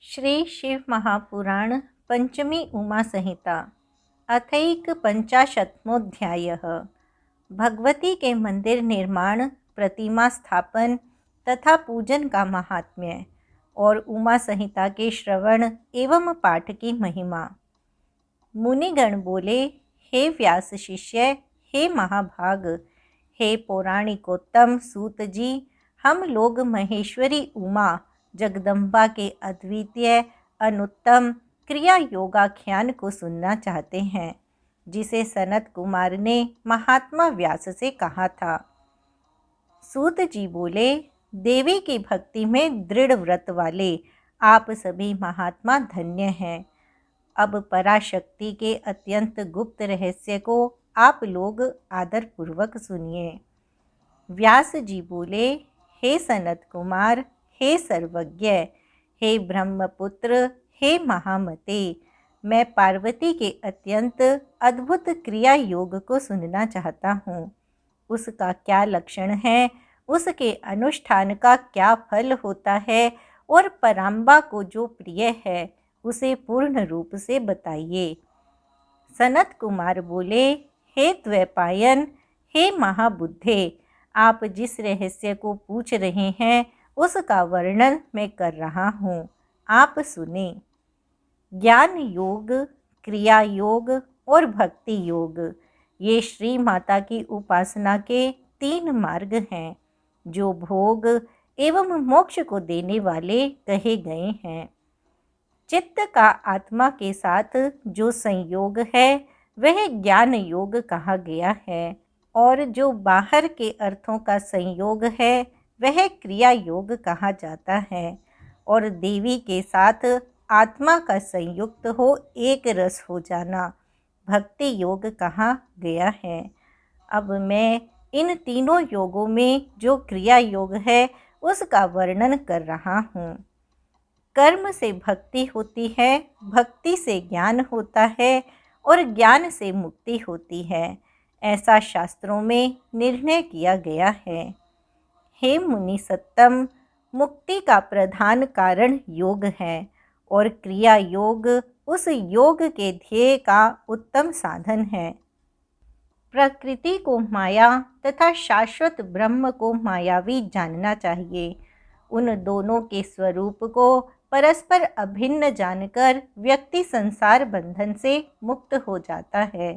श्री शिव महापुराण पंचमी उमा संहिता अथैक पंचाशत्मोध्यायः। भगवती के मंदिर निर्माण, प्रतिमा स्थापन तथा पूजन का महात्म्य और उमा संहिता के श्रवण एवं पाठ की महिमा। मुनिगण बोले, हे व्यास शिष्य, हे महाभाग, हे पौराणिकोत्तम सूत जी, हम लोग महेश्वरी उमा जगदम्बा के अद्वितीय अनुत्तम क्रिया योगाख्यान को सुनना चाहते हैं, जिसे सनत कुमार ने महात्मा व्यास से कहा था। सूत जी बोले, देवी की भक्ति में दृढ़ व्रत वाले आप सभी महात्मा धन्य हैं। अब पराशक्ति के अत्यंत गुप्त रहस्य को आप लोग आदरपूर्वक सुनिए। व्यास जी बोले, हे सनत कुमार, हे सर्वज्ञ, हे ब्रह्मपुत्र, हे महामते, मैं पार्वती के अत्यंत अद्भुत क्रिया योग को सुनना चाहता हूँ। उसका क्या लक्षण है, उसके अनुष्ठान का क्या फल होता है और पराम्बा को जो प्रिय है उसे पूर्ण रूप से बताइए। सनत कुमार बोले, हे द्वैपायन, हे महाबुद्धे, आप जिस रहस्य को पूछ रहे हैं उसका वर्णन मैं कर रहा हूँ, आप सुने। ज्ञान योग, क्रिया योग और भक्ति योग, ये श्री माता की उपासना के 3 मार्ग हैं, जो भोग एवं मोक्ष को देने वाले कहे गए हैं। चित्त का आत्मा के साथ जो संयोग है वह ज्ञान योग कहा गया है, और जो बाहर के अर्थों का संयोग है वह क्रिया योग कहा जाता है, और देवी के साथ आत्मा का संयुक्त हो एक रस हो जाना भक्ति योग कहा गया है। अब मैं इन तीनों योगों में जो क्रिया योग है उसका वर्णन कर रहा हूँ। कर्म से भक्ति होती है, भक्ति से ज्ञान होता है और ज्ञान से मुक्ति होती है, ऐसा शास्त्रों में निर्णय किया गया है। हे मुनि सत्तम, मुक्ति का प्रधान कारण योग है और क्रिया योग उस योग के ध्येय का उत्तम साधन है। प्रकृति को माया तथा शाश्वत ब्रह्म को मायावी जानना चाहिए। उन दोनों के स्वरूप को परस्पर अभिन्न जानकर व्यक्ति संसार बंधन से मुक्त हो जाता है।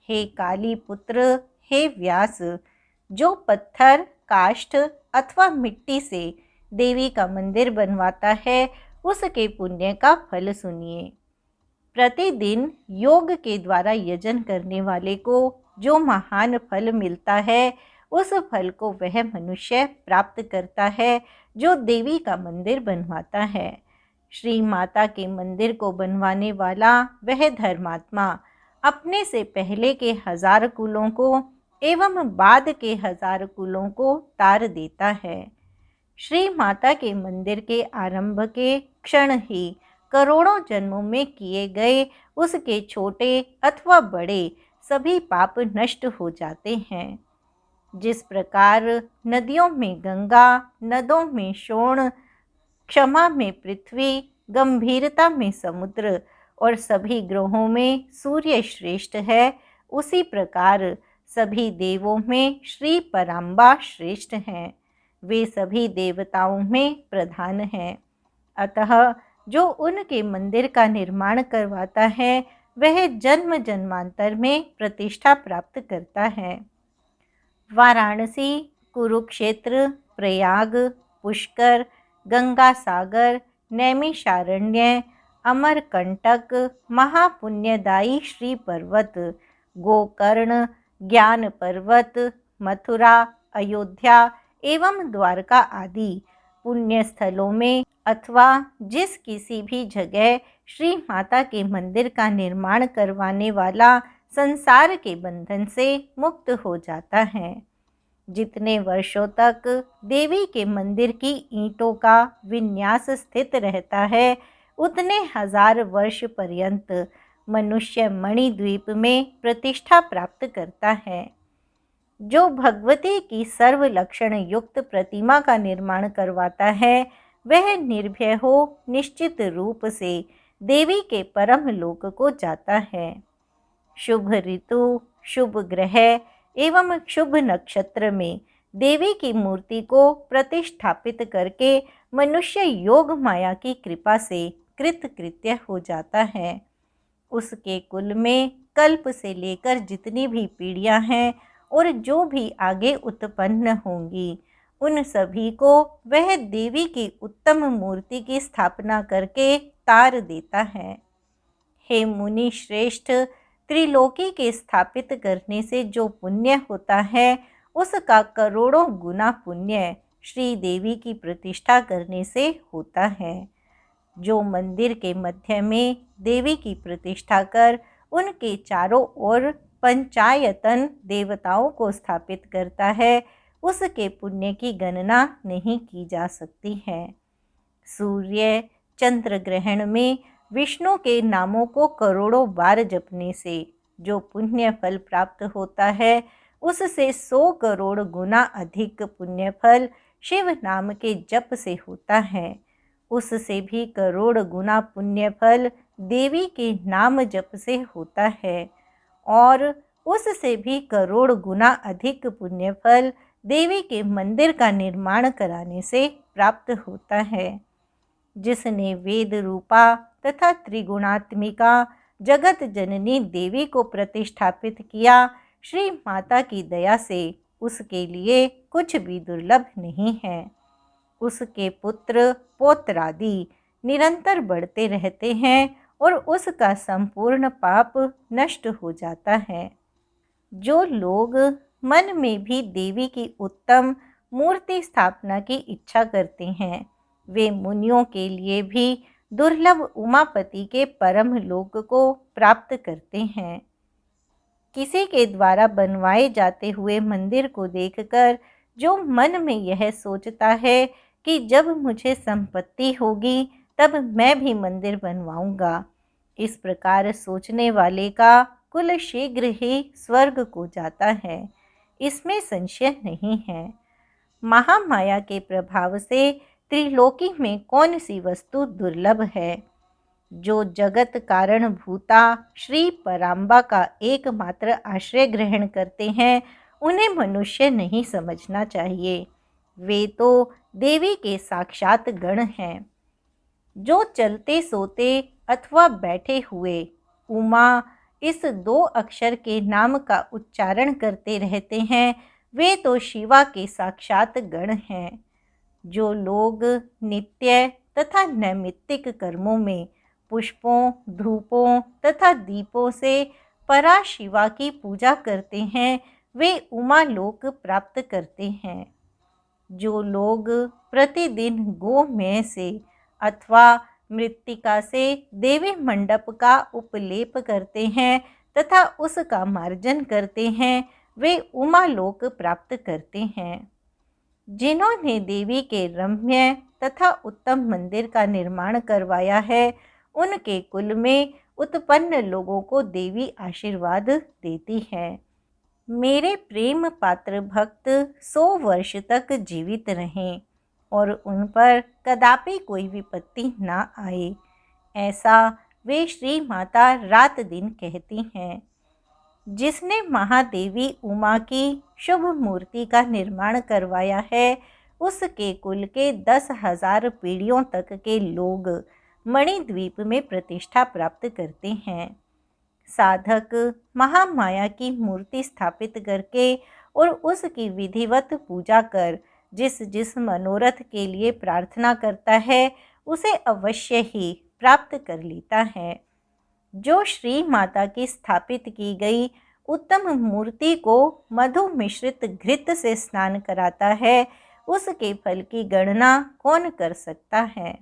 हे काली पुत्र, हे व्यास, जो पत्थर, काष्ठ अथवा मिट्टी से देवी का मंदिर बनवाता है उसके पुण्य का फल सुनिए। प्रतिदिन योग के द्वारा यजन करने वाले को जो महान फल मिलता है उस फल को वह मनुष्य प्राप्त करता है जो देवी का मंदिर बनवाता है। श्री माता के मंदिर को बनवाने वाला वह धर्मात्मा अपने से पहले के 1000 कुलों को एवं बाद के 1000 कुलों को तार देता है। श्री माता के मंदिर के आरंभ के क्षण ही करोड़ों जन्मों में किए गए उसके छोटे अथवा बड़े सभी पाप नष्ट हो जाते हैं। जिस प्रकार नदियों में गंगा, नदों में शोण, क्षमा में पृथ्वी, गंभीरता में समुद्र और सभी ग्रहों में सूर्य श्रेष्ठ है, उसी प्रकार सभी देवों में श्री पराम्बा श्रेष्ठ हैं। वे सभी देवताओं में प्रधान हैं। अतः जो उनके मंदिर का निर्माण करवाता है वह जन्म जन्मांतर में प्रतिष्ठा प्राप्त करता है। वाराणसी, कुरुक्षेत्र, प्रयाग, पुष्कर, गंगा सागर, नैमिषारण्य, अमरकंटक, महापुण्यदायी श्री पर्वत, गोकर्ण, ज्ञान पर्वत, मथुरा, अयोध्या एवं द्वारका आदि पुण्य स्थलों में अथवा जिस किसी भी जगह श्री माता के मंदिर का निर्माण करवाने वाला संसार के बंधन से मुक्त हो जाता है। जितने वर्षों तक देवी के मंदिर की ईंटों का विन्यास स्थित रहता है उतने 1000 वर्ष पर्यंत मनुष्य मणिद्वीप में प्रतिष्ठा प्राप्त करता है। जो भगवती की सर्व लक्षण युक्त प्रतिमा का निर्माण करवाता है वह निर्भय हो निश्चित रूप से देवी के परम लोक को जाता है। शुभ ऋतु, शुभ ग्रह एवं शुभ नक्षत्र में देवी की मूर्ति को प्रतिष्ठापित करके मनुष्य योग माया की कृपा से कृतकृत्य हो जाता है। उसके कुल में कल्प से लेकर जितनी भी पीढ़ियां हैं और जो भी आगे उत्पन्न होंगी, उन सभी को वह देवी की उत्तम मूर्ति की स्थापना करके तार देता है। हे मुनि श्रेष्ठ, त्रिलोकी के स्थापित करने से जो पुण्य होता है, उसका करोड़ों गुना पुण्य श्री देवी की प्रतिष्ठा करने से होता है। जो मंदिर के मध्य में देवी की प्रतिष्ठा कर उनके चारों ओर पंचायतन देवताओं को स्थापित करता है, उसके पुण्य की गणना नहीं की जा सकती है। सूर्य चंद्र ग्रहण में विष्णु के नामों को करोड़ों बार जपने से जो पुण्य फल प्राप्त होता है, उससे 100 करोड़ गुना अधिक पुण्य फल शिव नाम के जप से होता है। उससे भी करोड़ गुना पुण्य फल देवी के नाम जप से होता है और उससे भी करोड़ गुना अधिक पुण्य फल देवी के मंदिर का निर्माण कराने से प्राप्त होता है। जिसने वेद रूपा तथा त्रिगुणात्मिका जगत जननी देवी को प्रतिष्ठापित किया, श्री माता की दया से उसके लिए कुछ भी दुर्लभ नहीं है। उसके पुत्र पौत्रादि निरंतर बढ़ते रहते हैं और उसका संपूर्ण पाप नष्ट हो जाता है। जो लोग मन में भी देवी की उत्तम मूर्ति स्थापना की इच्छा करते हैं, वे मुनियों के लिए भी दुर्लभ उमापति के परम लोक को प्राप्त करते हैं। किसी के द्वारा बनवाए जाते हुए मंदिर को देखकर जो मन में यह सोचता है कि जब मुझे संपत्ति होगी तब मैं भी मंदिर बनवाऊंगा, इस प्रकार सोचने वाले का कुल शीघ्र ही स्वर्ग को जाता है, इसमें संशय नहीं है। महामाया के प्रभाव से त्रिलोकी में कौन सी वस्तु दुर्लभ है? जो जगत कारण भूता श्री पराम्बा का एकमात्र आश्रय ग्रहण करते हैं, उन्हें मनुष्य नहीं समझना चाहिए। वे तो देवी के साक्षात गण हैं। जो चलते सोते अथवा बैठे हुए उमा इस 2 अक्षर के नाम का उच्चारण करते रहते हैं, वे तो शिवा के साक्षात गण हैं। जो लोग नित्य तथा नैमित्तिक कर्मों में पुष्पों, धूपों तथा दीपों से पराशिवा की पूजा करते हैं, वे उमा लोक प्राप्त करते हैं। जो लोग प्रतिदिन गोमय से अथवा मृत्तिका से देवी मंडप का उपलेप करते हैं तथा उसका मार्जन करते हैं, वे उमा लोक प्राप्त करते हैं। जिन्होंने देवी के रम्य तथा उत्तम मंदिर का निर्माण करवाया है, उनके कुल में उत्पन्न लोगों को देवी आशीर्वाद देती है। मेरे प्रेम पात्र भक्त 100 वर्ष तक जीवित रहें और उन पर कदापि कोई विपत्ति ना आए, ऐसा वे श्री माता रात दिन कहती हैं। जिसने महादेवी उमा की शुभ मूर्ति का निर्माण करवाया है, उसके कुल के 10,000 पीढ़ियों तक के लोग मणिद्वीप में प्रतिष्ठा प्राप्त करते हैं। साधक महामाया की मूर्ति स्थापित करके और उसकी विधिवत पूजा कर जिस जिस मनोरथ के लिए प्रार्थना करता है, उसे अवश्य ही प्राप्त कर लेता है। जो श्री माता की स्थापित की गई उत्तम मूर्ति को मधु मिश्रित घृत से स्नान कराता है, उसके फल की गणना कौन कर सकता है।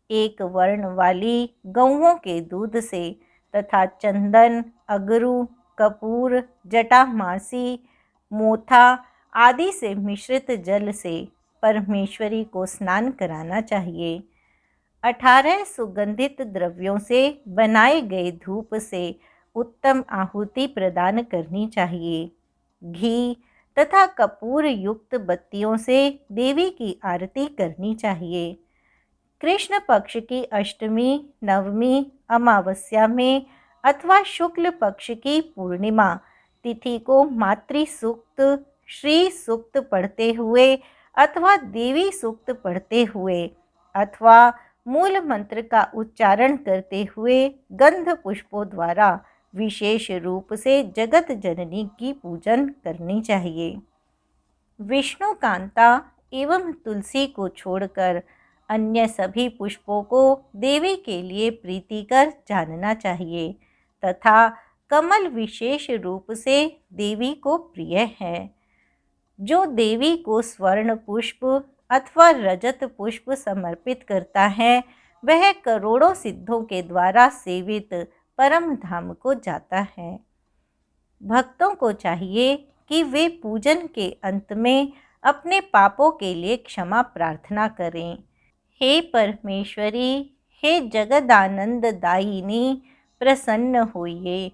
एक वर्ण वाली गौओं के दूध से तथा चंदन, अगरू, कपूर, जटामासी, मोथा आदि से मिश्रित जल से परमेश्वरी को स्नान कराना चाहिए। 18 सुगंधित द्रव्यों से बनाए गए धूप से उत्तम आहुति प्रदान करनी चाहिए। घी तथा कपूर युक्त बत्तियों से देवी की आरती करनी चाहिए। कृष्ण पक्ष की अष्टमी, नवमी, अमावस्या में अथवा शुक्ल पक्ष की पूर्णिमा तिथि को मातृ सूक्त, श्री सूक्त पढ़ते हुए अथवा देवी सूक्त पढ़ते हुए अथवा मूल मंत्र का उच्चारण करते हुए गंध पुष्पों द्वारा विशेष रूप से जगत जननी की पूजन करनी चाहिए। विष्णु कांता एवं तुलसी को छोड़कर अन्य सभी पुष्पों को देवी के लिए प्रीतिकर जानना चाहिए तथा कमल विशेष रूप से देवी को प्रिय है। जो देवी को स्वर्ण पुष्प अथवा रजत पुष्प समर्पित करता है वह करोड़ों सिद्धों के द्वारा सेवित परम धाम को जाता है। भक्तों को चाहिए कि वे पूजन के अंत में अपने पापों के लिए क्षमा प्रार्थना करें। हे परमेश्वरी, हे जगदानंद दायिनी, प्रसन्न होइए।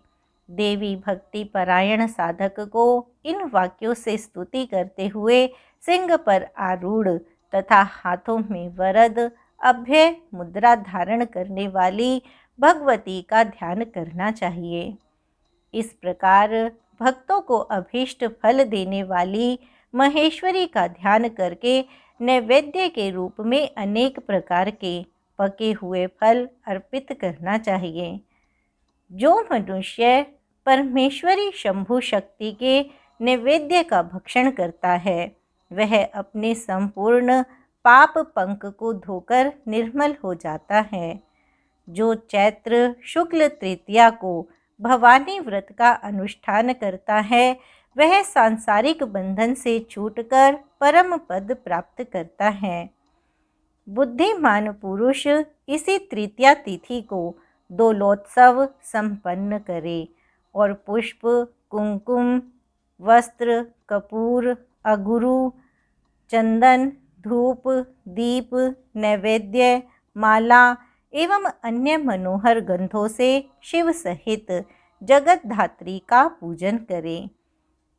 देवी भक्ति परायण साधक को इन वाक्यों से स्तुति करते हुए सिंह पर आरूढ़ तथा हाथों में वरद अभय मुद्रा धारण करने वाली भगवती का ध्यान करना चाहिए। इस प्रकार भक्तों को अभीष्ट फल देने वाली महेश्वरी का ध्यान करके नैवेद्य के रूप में अनेक प्रकार के पके हुए फल अर्पित करना चाहिए। जो मनुष्य परमेश्वरी शंभु शक्ति के नैवेद्य का भक्षण करता है वह अपने संपूर्ण पाप पंक को धोकर निर्मल हो जाता है। जो चैत्र शुक्ल तृतीया को भवानी व्रत का अनुष्ठान करता है वह सांसारिक बंधन से छूटकर परम पद प्राप्त करता है। बुद्धिमान पुरुष इसी तृतीया तिथि को दोलोत्सव संपन्न करे और पुष्प, कुंकुम, वस्त्र, कपूर, अगुरु, चंदन, धूप, दीप, नैवेद्य, माला एवं अन्य मनोहर गंधों से शिव सहित जगत धात्री का पूजन करें।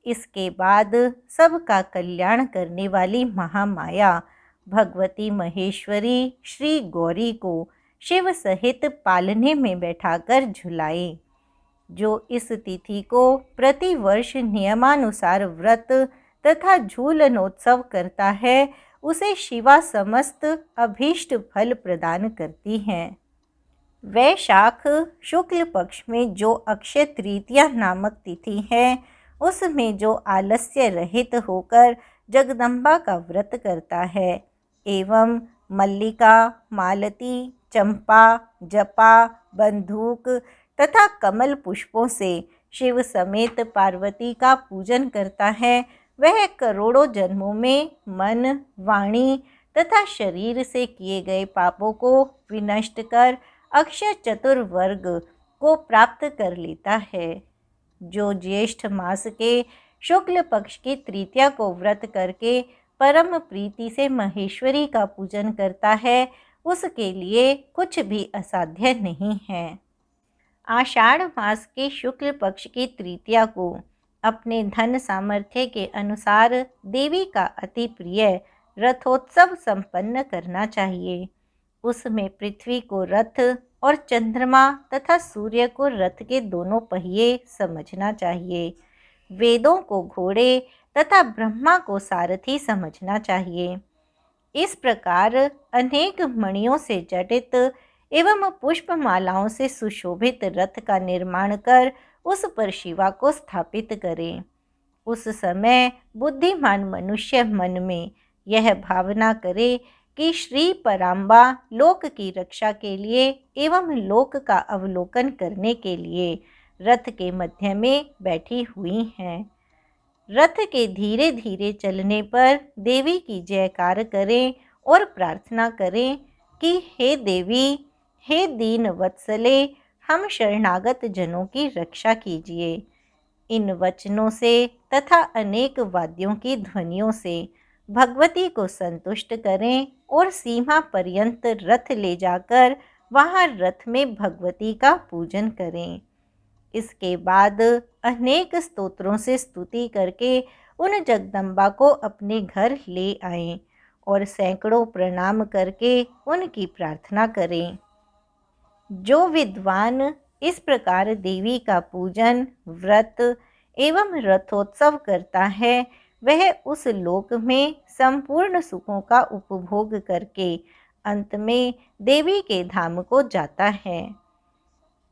इसके बाद सबका कल्याण करने वाली महामाया भगवती महेश्वरी श्री गौरी को शिव सहित पालने में बैठाकर झुलाए। जो इस तिथि को प्रतिवर्ष नियमानुसार व्रत तथा झूलनोत्सव करता है उसे शिवा समस्त अभीष्ट फल प्रदान करती हैं। वैशाख शुक्ल पक्ष में जो अक्षय तृतीया नामक तिथि है उसमें जो आलस्य रहित होकर जगदम्बा का व्रत करता है एवं मल्लिका, मालती, चंपा, जपा, बंदूक तथा कमल पुष्पों से शिव समेत पार्वती का पूजन करता है वह करोड़ों जन्मों में मन, वाणी तथा शरीर से किए गए पापों को विनष्ट कर अक्षय चतुर्वर्ग को प्राप्त कर लेता है। जो ज्येष्ठ मास के शुक्ल पक्ष की तृतीया को व्रत करके परम प्रीति से महेश्वरी का पूजन करता है उसके लिए कुछ भी असाध्य नहीं है। आषाढ़ मास के शुक्ल पक्ष की तृतीया को अपने धन सामर्थ्य के अनुसार देवी का अति प्रिय रथोत्सव संपन्न करना चाहिए। उसमें पृथ्वी को रथ और चंद्रमा तथा सूर्य को रथ के दोनों पहिए समझना चाहिए। वेदों को घोड़े तथा ब्रह्मा को सारथी समझना चाहिए। इस प्रकार अनेक मणियों से जटित एवं पुष्पमालाओं से सुशोभित रथ का निर्माण कर उस पर शिवा को स्थापित करें। उस समय बुद्धिमान मनुष्य मन में यह भावना करे कि श्री पराम्बा लोक की रक्षा के लिए एवं लोक का अवलोकन करने के लिए रथ के मध्य में बैठी हुई हैं। रथ के धीरे धीरे चलने पर देवी की जयकार करें और प्रार्थना करें कि हे देवी, हे दीन वत्सले, हम शरणागत जनों की रक्षा कीजिए। इन वचनों से तथा अनेक वाद्यों की ध्वनियों से भगवती को संतुष्ट करें और सीमा पर्यंत रथ ले जाकर वहां रथ में भगवती का पूजन करें। इसके बाद अनेक स्तोत्रों से स्तुति करके उन जगदम्बा को अपने घर ले आएं और सैकड़ों प्रणाम करके उनकी प्रार्थना करें। जो विद्वान इस प्रकार देवी का पूजन, व्रत एवं रथोत्सव करता है, वह उस लोक में संपूर्ण सुखों का उपभोग करके अंत में देवी के धाम को जाता है।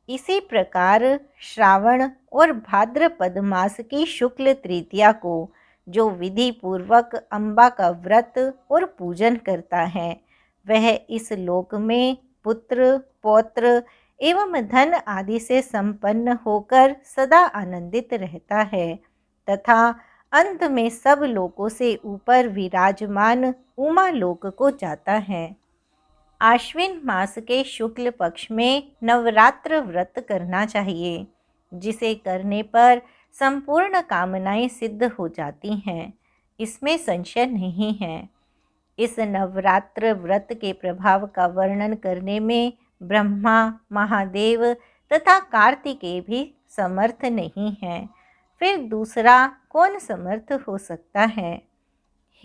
इसी प्रकार श्रावण और भाद्रपद मास की शुक्ल तृतीया को जो विधि पूर्वक अम्बा का व्रत और पूजन करता है, वह इस लोक में पुत्र, पौत्र एवं धन आदि से संपन्न होकर सदा आनंदित रहता है तथा अंत में सब लोकों से ऊपर विराजमान उमा लोक को जाता है। आश्विन मास के शुक्ल पक्ष में नवरात्र व्रत करना चाहिए, जिसे करने पर संपूर्ण कामनाएं सिद्ध हो जाती हैं, इसमें संशय नहीं है। इस नवरात्र व्रत के प्रभाव का वर्णन करने में ब्रह्मा, महादेव तथा कार्तिकेय भी समर्थ नहीं हैं। फिर दूसरा कौन समर्थ हो सकता है?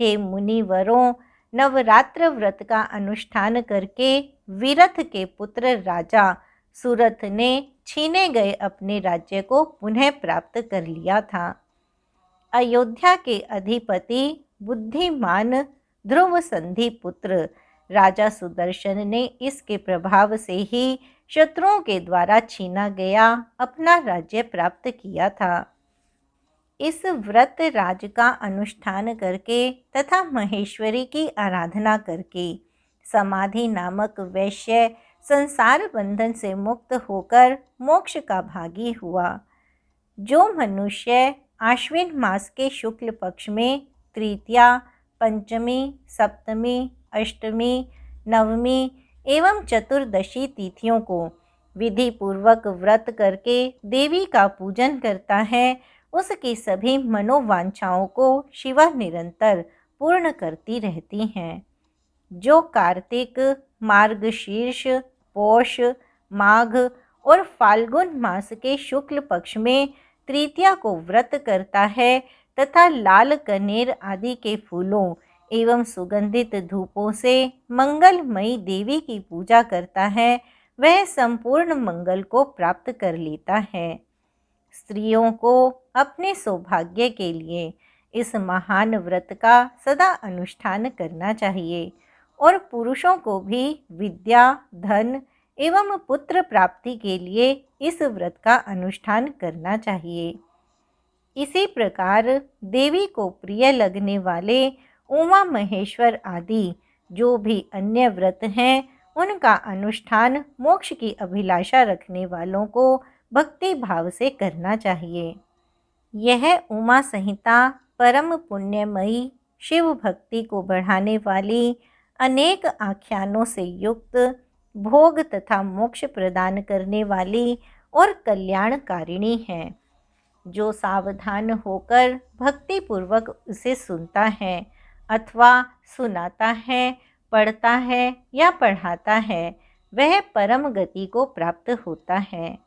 हे मुनिवरों, नवरात्र व्रत का अनुष्ठान करके विरथ के पुत्र राजा सुरथ ने छीने गए अपने राज्य को पुनः प्राप्त कर लिया था। अयोध्या के अधिपति बुद्धिमान ध्रुव संधि पुत्र राजा सुदर्शन ने इसके प्रभाव से ही शत्रुओं के द्वारा छीना गया अपना राज्य प्राप्त किया था। इस व्रत राज का अनुष्ठान करके तथा महेश्वरी की आराधना करके समाधि नामक वैश्य संसार बंधन से मुक्त होकर मोक्ष का भागी हुआ। जो मनुष्य आश्विन मास के शुक्ल पक्ष में तृतीया, पंचमी, सप्तमी, अष्टमी, नवमी एवं चतुर्दशी तिथियों को विधि पूर्वक व्रत करके देवी का पूजन करता है, उसकी सभी मनोवांछाओं को शिवा निरंतर पूर्ण करती रहती हैं। जो कार्तिक, मार्गशीर्ष, पौष, माघ और फाल्गुन मास के शुक्ल पक्ष में तृतीया को व्रत करता है तथा लाल कनेर आदि के फूलों एवं सुगंधित धूपों से मंगलमयी देवी की पूजा करता है, वह संपूर्ण मंगल को प्राप्त कर लेता है। स्त्रियों को अपने सौभाग्य के लिए इस महान व्रत का सदा अनुष्ठान करना चाहिए और पुरुषों को भी विद्या, धन एवं पुत्र प्राप्ति के लिए इस व्रत का अनुष्ठान करना चाहिए। इसी प्रकार देवी को प्रिय लगने वाले उमा महेश्वर आदि जो भी अन्य व्रत हैं, उनका अनुष्ठान मोक्ष की अभिलाषा रखने वालों को भक्ति भाव से करना चाहिए। यह उमा संहिता परम पुण्यमयी, शिव भक्ति को बढ़ाने वाली, अनेक आख्यानों से युक्त, भोग तथा मोक्ष प्रदान करने वाली और कल्याणकारिणी है। जो सावधान होकर भक्ति पूर्वक उसे सुनता है अथवा सुनाता है, पढ़ता है या पढ़ाता है, वह परम गति को प्राप्त होता है।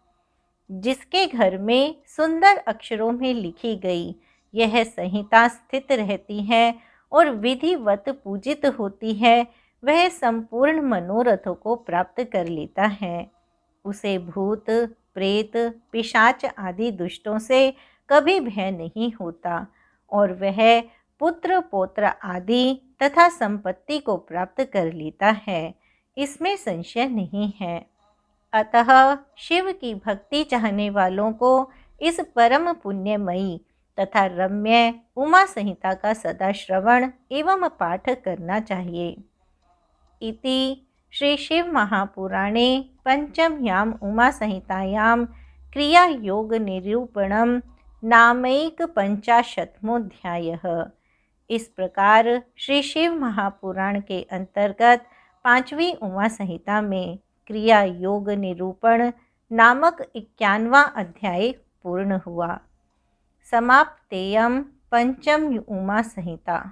जिसके घर में सुंदर अक्षरों में लिखी गई यह संहिता स्थित रहती है और विधिवत पूजित होती है, वह संपूर्ण मनोरथों को प्राप्त कर लेता है। उसे भूत, प्रेत, पिशाच आदि दुष्टों से कभी भय नहीं होता और वह पुत्र, पौत्र आदि तथा संपत्ति को प्राप्त कर लेता है, इसमें संशय नहीं है। अतः शिव की भक्ति चाहने वालों को इस परम पुण्यमयी तथा रम्य उमा संहिता का सदा श्रवण एवं पाठ करना चाहिए। इति श्री शिव महापुराणे पंचम्यां उमा संहितायां क्रिया योग निरूपणम नामैक 50वाध्यायः। इस प्रकार श्री शिव महापुराण के अंतर्गत 5वीं उमा संहिता में क्रिया योग निरूपण नामक 51वां अध्याय पूर्ण हुआ। समाप्तेयं पंचम उमा संहिता।